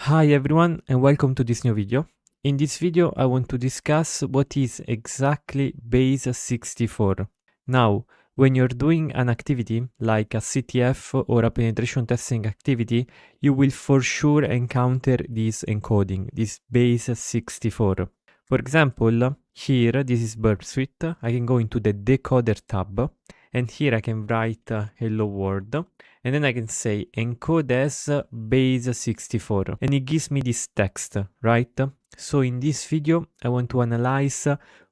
Hi everyone and welcome to this new video. In this video I want to discuss what is exactly Base64. Now, when you're doing an activity like a CTF or a penetration testing activity, you will for sure encounter this encoding, this Base64. For example, here this is Burp Suite. I can go into the decoder tab and here I can write hello world. And then I can say encode as Base64 and it gives me this text, right? So in this video, I want to analyze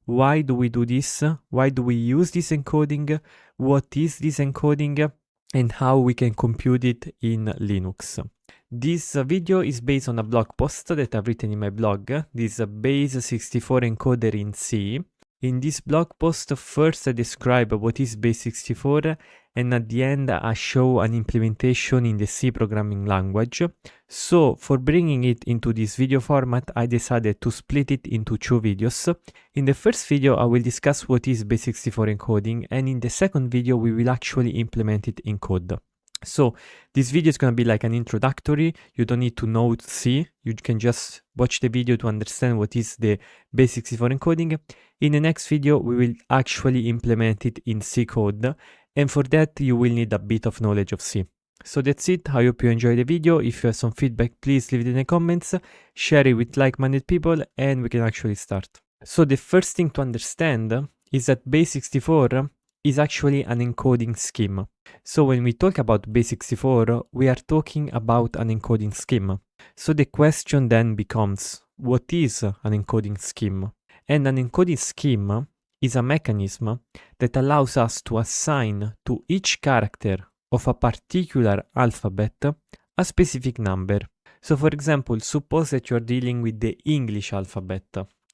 why do we do this, why do we use this encoding, what is this encoding, and how we can compute it in Linux. This video is based on a blog post that I've written in my blog, this Base64 encoder in C. In this blog post, first I describe what is Base64 and at the end I show an implementation in the C programming language. So for bringing it into this video format, I decided to split it into two videos. In the first video, I will discuss what is Base64 encoding, and in the second video, we will actually implement it in code. So this video is going to be like an introductory. You don't need to know C. You can just watch the video to understand what is the Base64 encoding. In the next video, we will actually implement it in C code. And for that, you will need a bit of knowledge of C. So that's it. I hope you enjoyed the video. If you have some feedback, please leave it in the comments. Share it with like-minded people and we can actually start. So the first thing to understand is that Base64 is actually an encoding scheme. So when we talk about Base64, we are talking about an encoding scheme. So the question then becomes, what is an encoding scheme? And an encoding scheme is a mechanism that allows us to assign to each character of a particular alphabet a specific number. So for example, suppose that you're dealing with the English alphabet.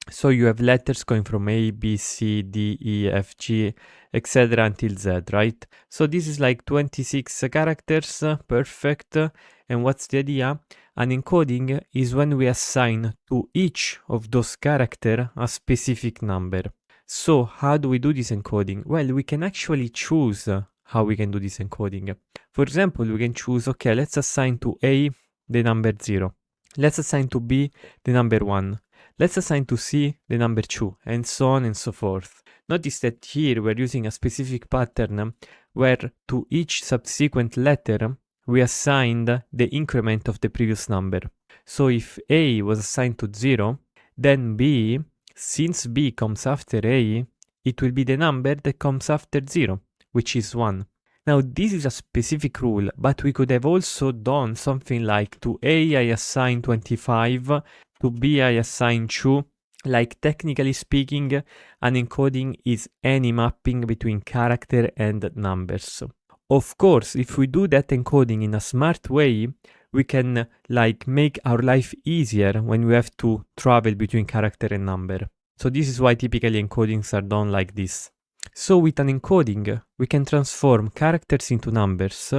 So you have letters going from A, B, C, D, E, F, G, etc. until Z, right? So this is like 26 characters, perfect. And what's the idea? An encoding is when we assign to each of those characters a specific number. So how do we do this encoding? Well, we can actually choose how we can do this encoding. For example, we can choose, okay, let's assign to A the number 0. Let's assign to B the number 1. Let's assign to C the number 2, and so on and so forth. Notice that here we're using a specific pattern where to each subsequent letter we assigned the increment of the previous number. So if A was assigned to 0, then B, since B comes after A, it will be the number that comes after 0, which is 1. Now this is a specific rule, but we could have also done something like to A I assign 25, to B I assign 2. Like technically speaking, an encoding is any mapping between character and numbers. Of course, if we do that encoding in a smart way, we can like make our life easier when we have to travel between character and number. So this is why typically encodings are done like this. So with an encoding, we can transform characters into numbers,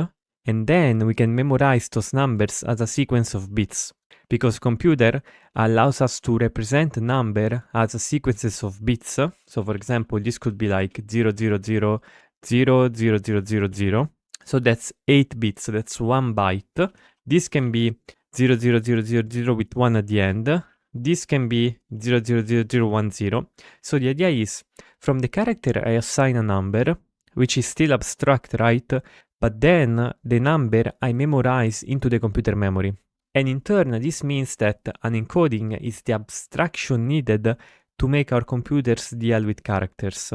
and then we can memorize those numbers as a sequence of bits. Because computer allows us to represent a number as a sequences of bits. So for example, this could be like 000000000. So that's 8 bits, so that's 1 byte. This can be 00000 with 1 at the end. This can be 00010. So the idea is, from the character I assign a number, which is still abstract, right? But then the number I memorize into the computer memory. And in turn, this means that an encoding is the abstraction needed to make our computers deal with characters.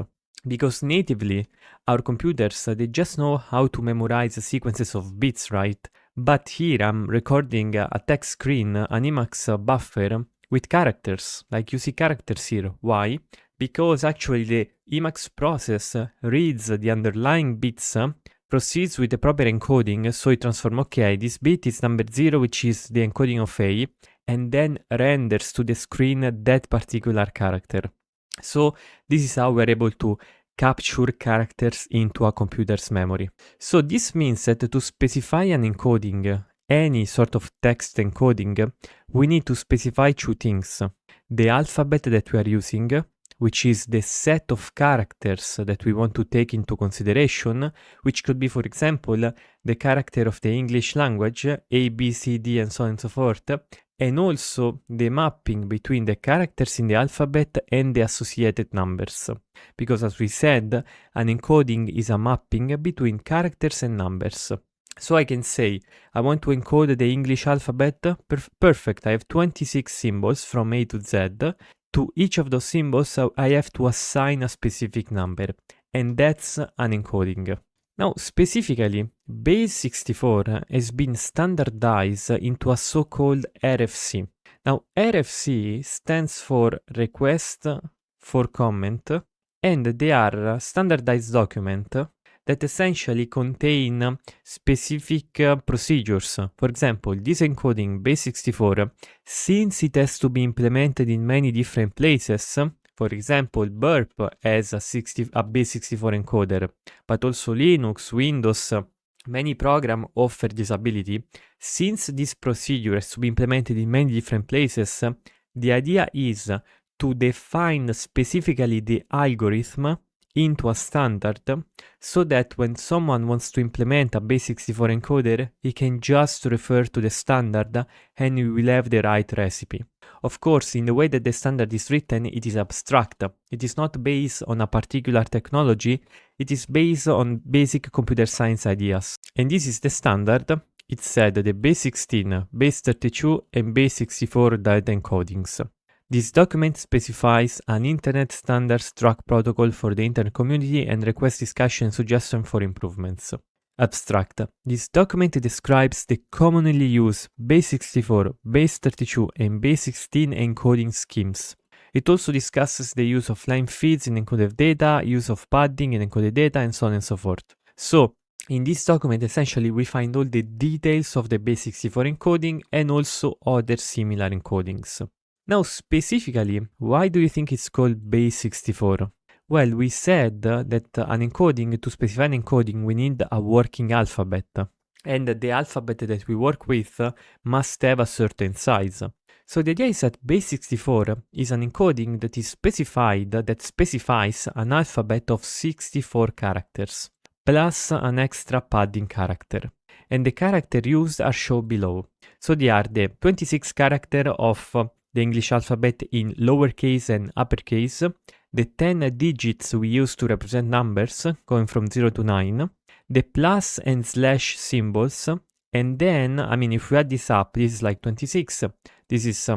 Because natively, our computers, they just know how to memorize sequences of bits, right? But here I'm recording a text screen, an Emacs buffer, with characters, like you see characters here. Why? Because actually the Emacs process reads the underlying bits, proceeds with the proper encoding, so it transforms, okay, this bit is number 0, which is the encoding of A, and then renders to the screen that particular character. So this is how we're able to capture characters into a computer's memory. So this means that to specify an encoding, any sort of text encoding, we need to specify two things. The alphabet that we are using, which is the set of characters that we want to take into consideration, which could be, for example, the character of the English language, A, B, C, D, and so on and so forth, and also the mapping between the characters in the alphabet and the associated numbers. Because as we said, an encoding is a mapping between characters and numbers. So I can say, I want to encode the English alphabet. Perfect, I have 26 symbols from A to Z. To each of those symbols, I have to assign a specific number, and that's an encoding. Now, specifically, Base64 has been standardized into a so-called RFC. Now, RFC stands for Request for Comment, and they are standardized documents that essentially contain specific procedures. For example, this encoding Base64, since it has to be implemented in many different places, for example, Burp has a Base64 encoder, but also Linux, Windows, many programs offer this ability. Since this procedure has to be implemented in many different places, the idea is to define specifically the algorithm into a standard, so that when someone wants to implement a Base64 encoder, he can just refer to the standard and we will have the right recipe. Of course, in the way that the standard is written, it is abstract. It is not based on a particular technology, it is based on basic computer science ideas. And this is the standard. It said the Base16, Base32 and Base64 data encodings. This document specifies an Internet Standard Struct protocol for the Internet community and requests discussion and suggestion for improvements. Abstract. This document describes the commonly used Base64, Base32 and Base16 encoding schemes. It also discusses the use of line feeds in encoded data, use of padding in encoded data, and so on and so forth. So, in this document, essentially, we find all the details of the Base64 encoding and also other similar encodings. Now, specifically, why do you think it's called Base64? Well, we said that to specify an encoding, we need a working alphabet. And the alphabet that we work with must have a certain size. So the idea is that Base64 is an encoding that is specified, that specifies an alphabet of 64 characters, plus an extra padding character. And the characters used are shown below. So they are the 26 characters of the English alphabet in lowercase and uppercase, the 10 digits we use to represent numbers, going from 0 to 9, the plus and slash symbols, and then, if we add this up, this is like 26, this is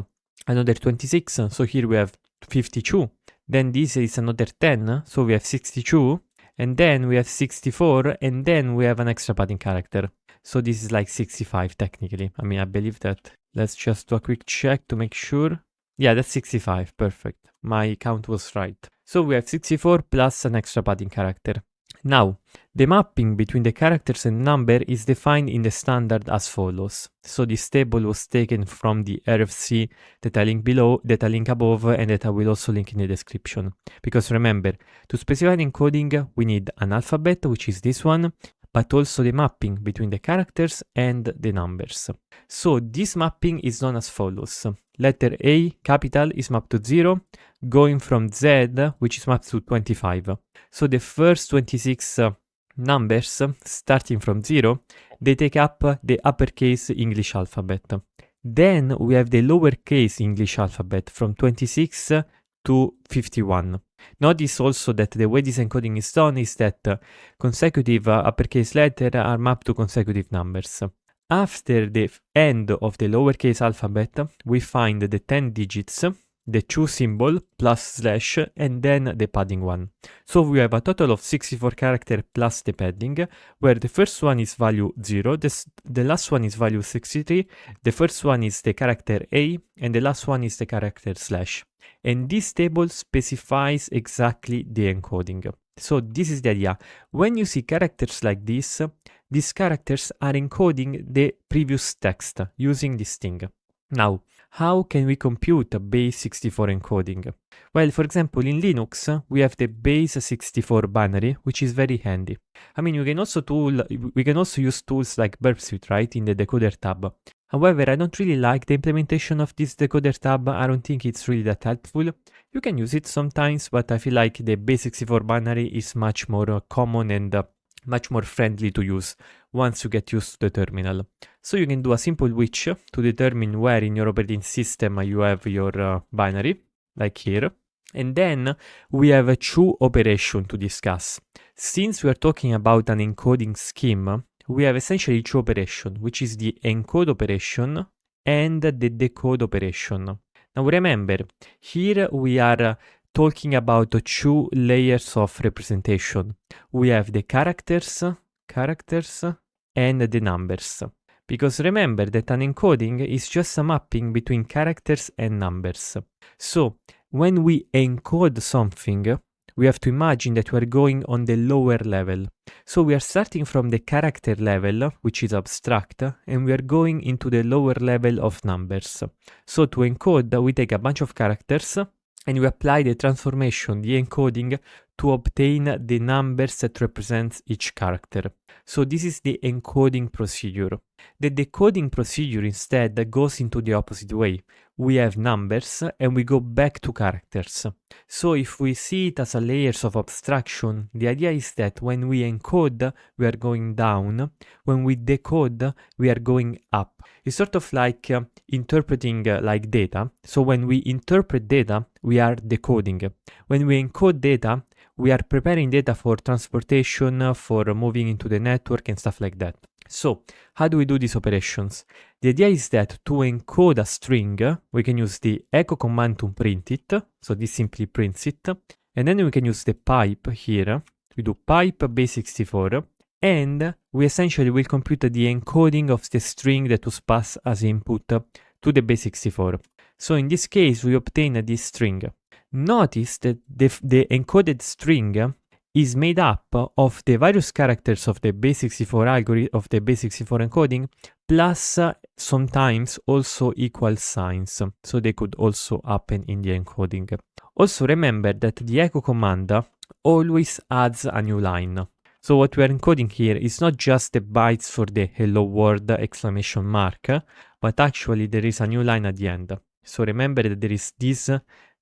another 26, so here we have 52, then this is another 10, so we have 62, and then we have 64, and then we have an extra padding character. So this is like 65 technically. I believe that. Let's just do a quick check to make sure. Yeah, that's 65. Perfect. My count was right. So we have 64 plus an extra padding character. Now, the mapping between the characters and number is defined in the standard as follows. So this table was taken from the RFC that I link below, that I link above, and that I will also link in the description. Because remember, to specify an encoding, we need an alphabet, which is this one, but also the mapping between the characters and the numbers. So this mapping is known as follows. Letter A, capital, is mapped to 0, going from Z, which is mapped to 25. So the first 26 numbers, starting from 0, they take up the uppercase English alphabet. Then we have the lowercase English alphabet from 26 to 51. Notice also that the way this encoding is done is that consecutive uppercase letters are mapped to consecutive numbers. After the end of the lowercase alphabet, we find the 10 digits, the 2 symbol plus slash, and then the padding one. So we have a total of 64 characters plus the padding, where the first one is value 0, the last one is value 63, the first one is the character A, and the last one is the character slash. And this table specifies exactly the encoding. So this is the idea. When you see characters like this, these characters are encoding the previous text using this thing. Now, how can we compute a Base64 encoding? Well, for example, in Linux, we have the Base64 binary, which is very handy. We can also use tools like Burp Suite, right, in the decoder tab. However, I don't really like the implementation of this decoder tab. I don't think it's really that helpful. You can use it sometimes, but I feel like the base64 binary is much more common and much more friendly to use once you get used to the terminal. So you can do a simple switch to determine where in your operating system you have your binary, like here. And then we have two operations to discuss. Since we are talking about an encoding scheme, we have essentially two operations, which is the encode operation and the decode operation. Now remember, here we are talking about two layers of representation. We have the characters, and the numbers. Because remember that an encoding is just a mapping between characters and numbers. So when we encode something, we have to imagine that we are going on the lower level. So we are starting from the character level, which is abstract, and we are going into the lower level of numbers. So to encode, we take a bunch of characters and we apply the transformation, the encoding, to obtain the numbers that represents each character. So this is the encoding procedure. The decoding procedure instead goes into the opposite way. We have numbers and we go back to characters. So if we see it as a layers of abstraction, the idea is that when we encode, we are going down. When we decode, we are going up. It's sort of like interpreting like data. So when we interpret data, we are decoding. When we encode data, we are preparing data for transportation, for moving into the network and stuff like that. So how do we do these operations? The idea is that to encode a string, we can use the echo command to print it. So this simply prints it. And then we can use the pipe here. We do pipe base64. And we essentially will compute the encoding of the string that was passed as input to the base64. So in this case, we obtain this string. Notice that the encoded string is made up of the various characters of the base64 algorithm, of the base64 encoding, plus sometimes also equal signs. So they could also happen in the encoding. Also remember that the echo command always adds a new line. So what we are encoding here is not just the bytes for the hello world exclamation mark, but actually there is a new line at the end. So remember that there is this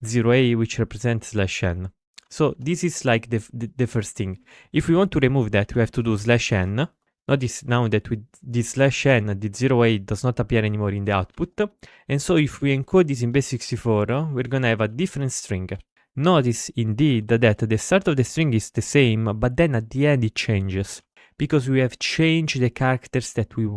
0a which represents /n. So this is like the first thing. If we want to remove that, we have to do /n. Notice now that with this /n, the 0a does not appear anymore in the output. And so if we encode this in base64, we're gonna have a different string. Notice indeed that the start of the string is the same, but then at the end it changes, because we have changed the characters that we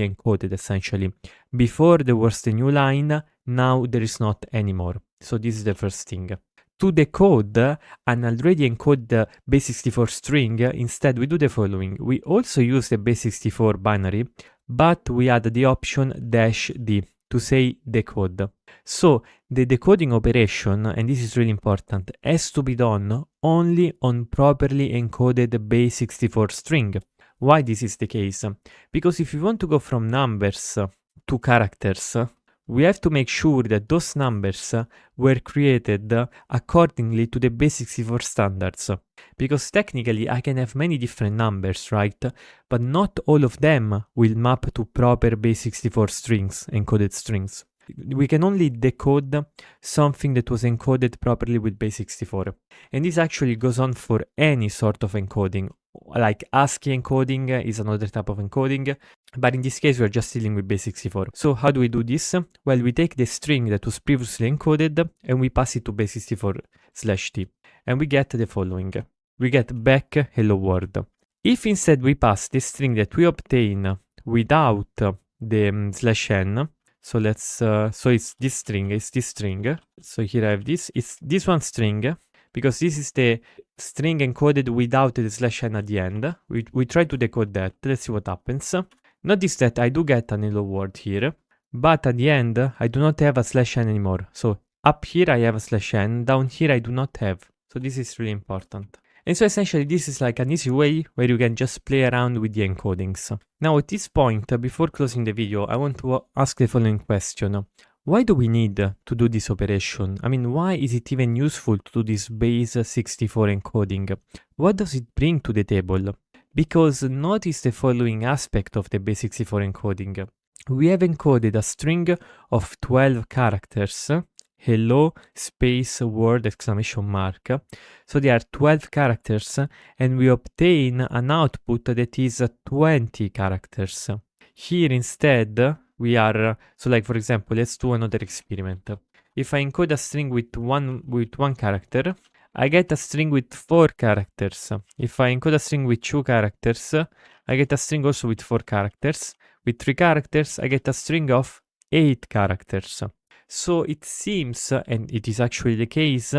encoded essentially. Before there was the new line, now there is not anymore. So this is the first thing. To decode an already encoded base64 string, instead we do the following. We also use the base64 binary, but we add the option -d to say decode. So the decoding operation, and this is really important, has to be done only on properly encoded base64 string. Why this is the case? Because if we want to go from numbers to characters, we have to make sure that those numbers were created accordingly to the base64 standards. Because technically I can have many different numbers, right? But not all of them will map to proper base64 strings, encoded strings. We can only decode something that was encoded properly with base64. And this actually goes on for any sort of encoding. Like ASCII encoding is another type of encoding, but in this case we're just dealing with base64. So how do we do this? Well, we take the string that was previously encoded and we pass it to base64/t, and we get the following. We get back hello world. If instead we pass the string that we obtain without the /n, so let's so it's this string. So here I have this. It's this one string, because this is the string encoded without the /n at the end. We try to decode that. Let's see what happens. Notice that I do get an hello world here, but at the end I do not have a /n anymore. So up here I have a /n, down here I do not have. So this is really important. And so essentially this is like an easy way where you can just play around with the encodings. Now at this point, before closing the video, I want to ask the following question. Why do we need to do this operation? I mean, why is it even useful to do this base64 encoding? What does it bring to the table? Because notice the following aspect of the base64 encoding. we have encoded a string of 12 characters, hello space word exclamation mark. So there are 12 characters and we obtain an output that is 20 characters. Here instead we are, so like for example, let's do another experiment. If I encode a string with one character, I get a string with 4 characters. If I encode a string with 2 characters, I get a string also with 4 characters. With 3 characters, I get a string of 8 characters. So it seems, and it is actually the case,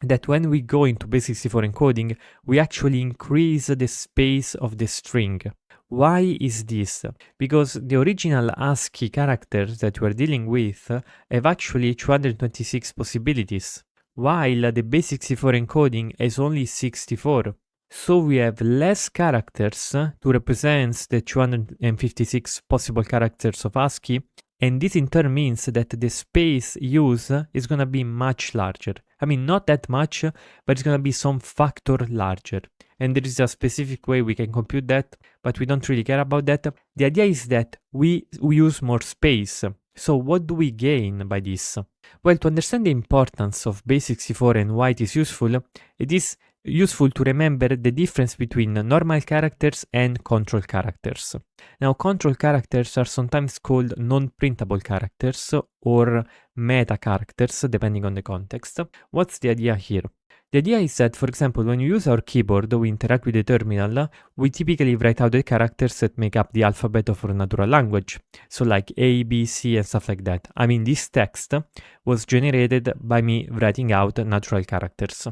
that when we go into Base64 encoding, we actually increase the space of the string. Why is this? Because the original ASCII characters that we're dealing with have actually 226 possibilities, while the Base64 encoding has only 64. So we have less characters to represent the 256 possible characters of ASCII, and this in turn means that the space used is going to be much larger. I mean, not that much, but it's going to be some factor larger. And there is a specific way we can compute that, but we don't really care about that. The idea is that we use more space. So what do we gain by this? Well, to understand the importance of Base64 and why it is useful, it is useful to remember the difference between normal characters and control characters. Now, control characters are sometimes called non-printable characters or meta characters, depending on the context. What's the idea here? The idea is that, for example, when you use our keyboard, we interact with the terminal, we typically write out the characters that make up the alphabet of our natural language. So like A, B, C, and stuff like that. I mean, this text was generated by me writing out natural characters.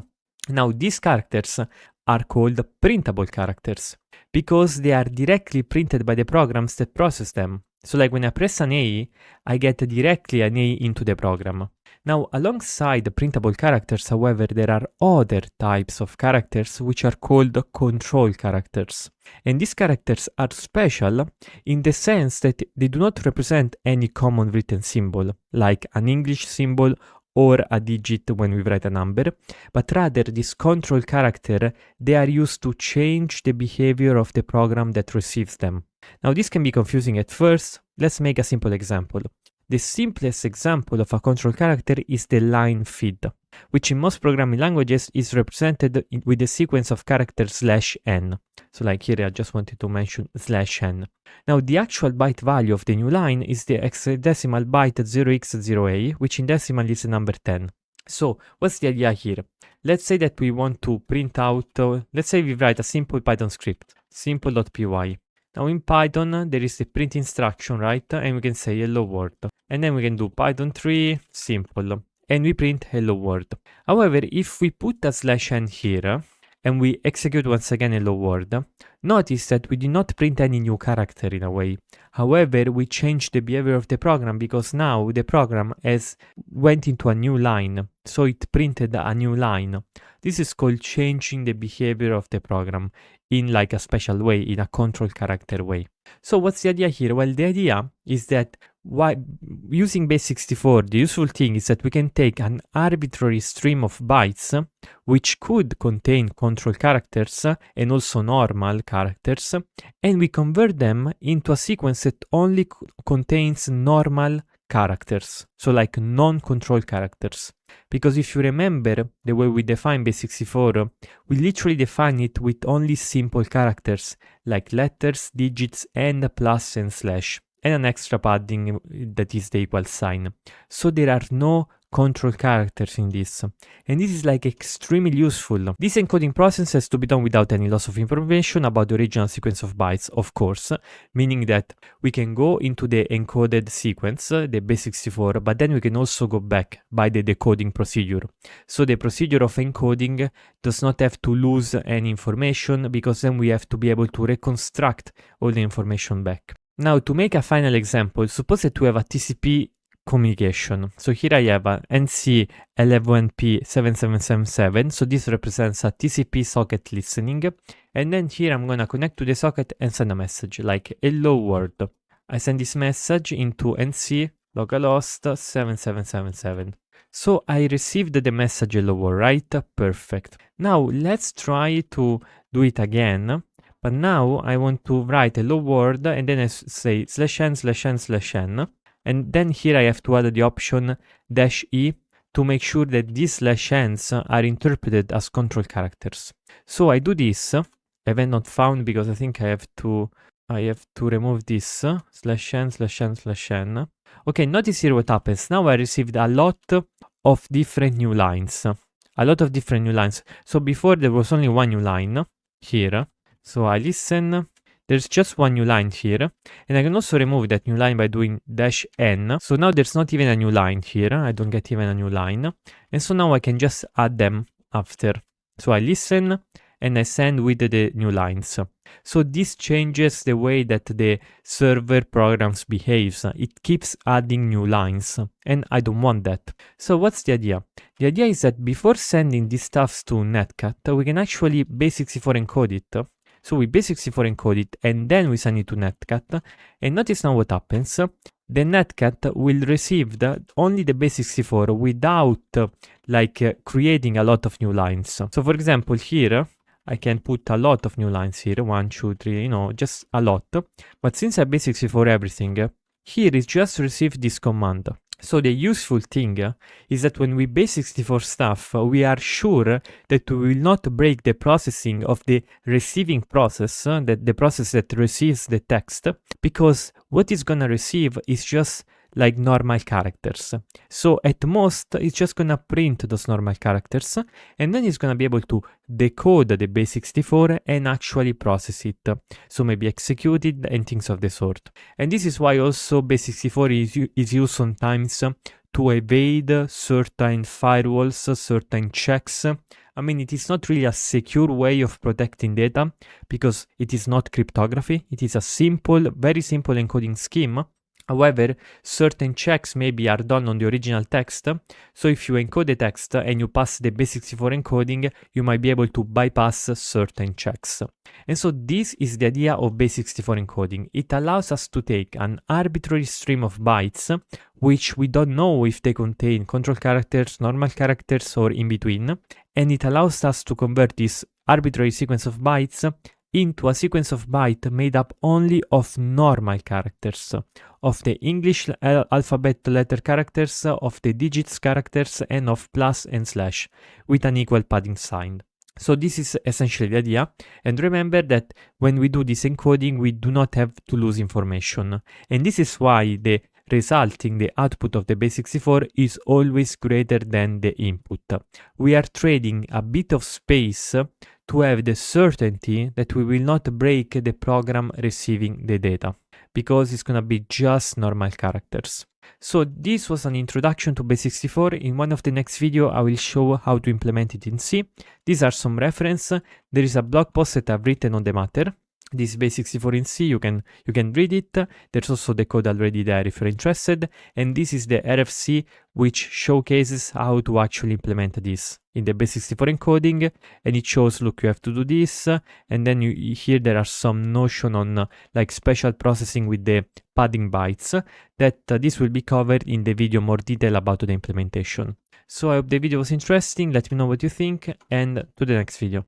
Now, these characters are called printable characters because they are directly printed by the programs that process them. So like when I press an A, I get directly an A into the program. Now, alongside the printable characters, however, there are other types of characters which are called control characters. And these characters are special in the sense that they do not represent any common written symbol, like an English symbol or a digit when we write a number, but rather this control character, they are used to change the behavior of the program that receives them. Now this can be confusing at first. Let's make a simple example. The simplest example of a control character is the line feed, which in most programming languages is represented with the sequence of characters /n. So like here I just wanted to mention /n. Now the actual byte value of the new line is the hexadecimal byte 0x0a, which in decimal is the number 10. So what's the idea here? Let's say that we want to print out, let's say we write a simple Python script, simple.py. Now in Python, there is the print instruction, right? And we can say hello world. And then we can do Python 3, simple. And we print hello world. However, if we put a /n here, and we execute once again hello world, notice that we did not print any new character in a way. However, we changed the behavior of the program because now the program went into a new line. So it printed a new line. This is called changing the behavior of the program in like a special way, in a control character way. So what's the idea here? Well, the idea is that using Base64, the useful thing is that we can take an arbitrary stream of bytes, which could contain control characters and also normal characters, and we convert them into a sequence that only contains normal characters, so like non-control characters. Because if you remember the way we define Base64, we literally define it with only simple characters like letters, digits, and plus and slash, and an extra padding that is the equal sign. So there are no control characters in this, and this is like extremely useful. This encoding process has to be done without any loss of information about the original sequence of bytes, of course, meaning that we can go into the encoded sequence, the Base64, but then we can also go back by the decoding procedure. So the procedure of encoding does not have to lose any information, because then we have to be able to reconstruct all the information back. Now, to make a final example, suppose that we have a TCP communication. So here I have a NC 11P7777. So this represents a TCP socket listening. And then here I'm going to connect to the socket and send a message like hello world. I send this message into NC localhost 7777. So I received the message hello world, right? Perfect. Now let's try to do it again. But now I want to write a hello world and then I say /n/n/n. And then here I have to add the option -e to make sure that these /n's are interpreted as control characters. So I do this. I have not found because I think I have to remove this /n/n/n. Okay, notice here what happens. Now I received a lot of different new lines. So before there was only one new line here. So I listen. There's just one new line here. And I can also remove that new line by doing -n. So now there's not even a new line here. I don't get even a new line. And so now I can just add them after. So I listen and I send with the new lines. So this changes the way that the server programs behaves. It keeps adding new lines, and I don't want that. So what's the idea? The idea is that before sending these stuffs to Netcat, we can actually base64 encode it. So we base64 encode it, and then we send it to Netcat. And notice now what happens. The Netcat will receive only the base64 without creating a lot of new lines. So for example, here, I can put a lot of new lines here, 1, 2, 3, just a lot. But since I base64 everything, here it just received this command. So the useful thing is that when we base64 stuff, we are sure that we will not break the processing of the receiving process, the process that receives the text, because what it's gonna receive is just like normal characters. So at most, it's just gonna print those normal characters, and then it's gonna be able to decode the base64 and actually process it. So maybe execute it and things of the sort. And this is why also base64 is used sometimes to evade certain firewalls, certain checks. I mean, it is not really a secure way of protecting data because it is not cryptography. It is a simple, very simple encoding scheme. However, certain checks maybe are done on the original text. So if you encode the text and you pass the base64 encoding, you might be able to bypass certain checks. And so this is the idea of base64 encoding. It allows us to take an arbitrary stream of bytes, which we don't know if they contain control characters, normal characters, or in between. And it allows us to convert this arbitrary sequence of bytes into a sequence of bytes made up only of normal characters, of the English alphabet letter characters, of the digits characters, and of plus and slash, with an equal padding sign. So this is essentially the idea, and remember that when we do this encoding, we do not have to lose information. And this is why the output of the base64 is always greater than the input. We are trading a bit of space to have the certainty that we will not break the program receiving the data, because it's gonna be just normal characters. So this was an introduction to base64. In one of the next video, I will show how to implement it in C. These are some references. There is a blog post that I've written on the matter. This is base64 in C, you can read it. There's also the code already there if you're interested. And this is the RFC, which showcases how to actually implement this in the base64 encoding. And it shows, look, you have to do this. And then here there are some notion on like special processing with the padding bytes that this will be covered in the video more detail about the implementation. So I hope the video was interesting. Let me know what you think, and to the next video.